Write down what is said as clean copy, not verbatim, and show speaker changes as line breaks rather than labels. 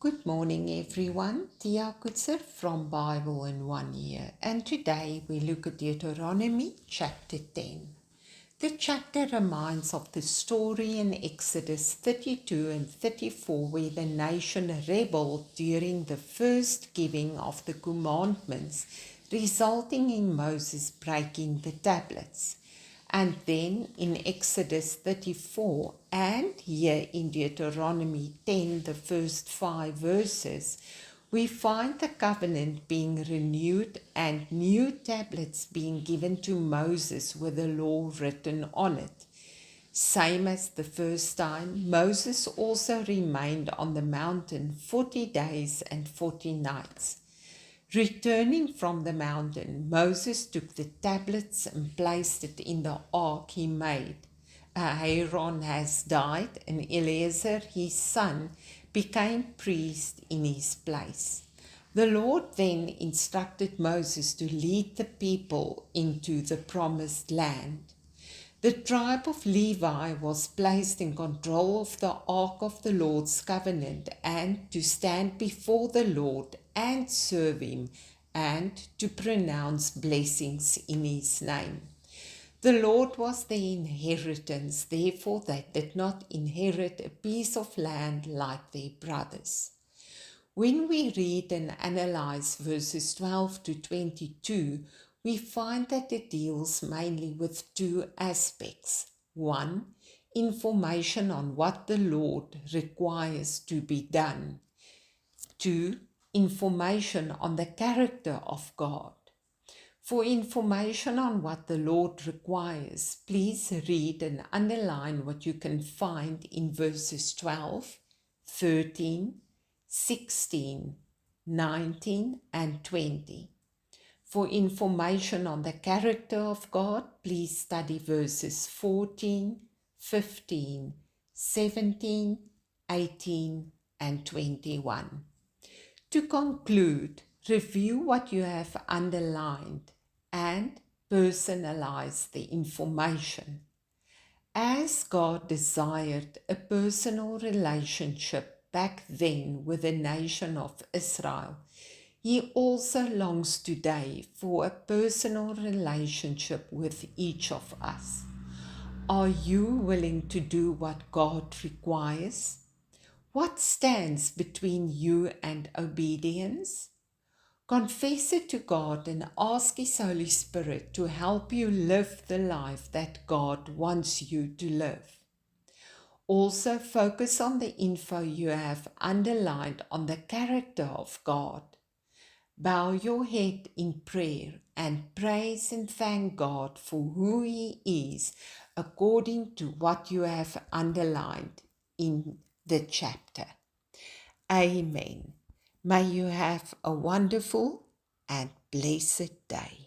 Good morning everyone, Tia Kutzer from Bible in 1 Year, and today we look at Deuteronomy chapter 10. The chapter reminds of the story in Exodus 32 and 34 where the nation rebelled during the first giving of the commandments, resulting in Moses breaking the tablets. And then in Exodus 34 and here in Deuteronomy 10, the first 5 verses, we find the covenant being renewed and new tablets being given to Moses with the law written on it. Same as the first time, Moses also remained on the mountain 40 days and 40 nights. Returning from the mountain, Moses took the tablets and placed it in the ark he made. Aaron has died, and Eleazar, his son, became priest in his place. The Lord then instructed Moses to lead the people into the promised land. The tribe of Levi was placed in control of the Ark of the Lord's covenant and to stand before the Lord and serve him and to pronounce blessings in his name. The Lord was their inheritance, therefore they did not inherit a piece of land like their brothers. When we read and analyze verses 12 to 22, we find that it deals mainly with 2 aspects. 1. Information on what the Lord requires to be done. 2. Information on the character of God. For information on what the Lord requires, please read and underline what you can find in verses 12, 13, 16, 19 and 20. For information on the character of God, please study verses 14, 15, 17, 18 and 21. To conclude, review what you have underlined and personalize the information. As God desired a personal relationship back then with the nation of Israel, He also longs today for a personal relationship with each of us. Are you willing to do what God requires? What stands between you and obedience? Confess it to God and ask His Holy Spirit to help you live the life that God wants you to live. Also focus on the info you have underlined on the character of God. Bow your head in prayer and praise and thank God for who He is according to what you have underlined in the chapter. Amen. May you have a wonderful and blessed day.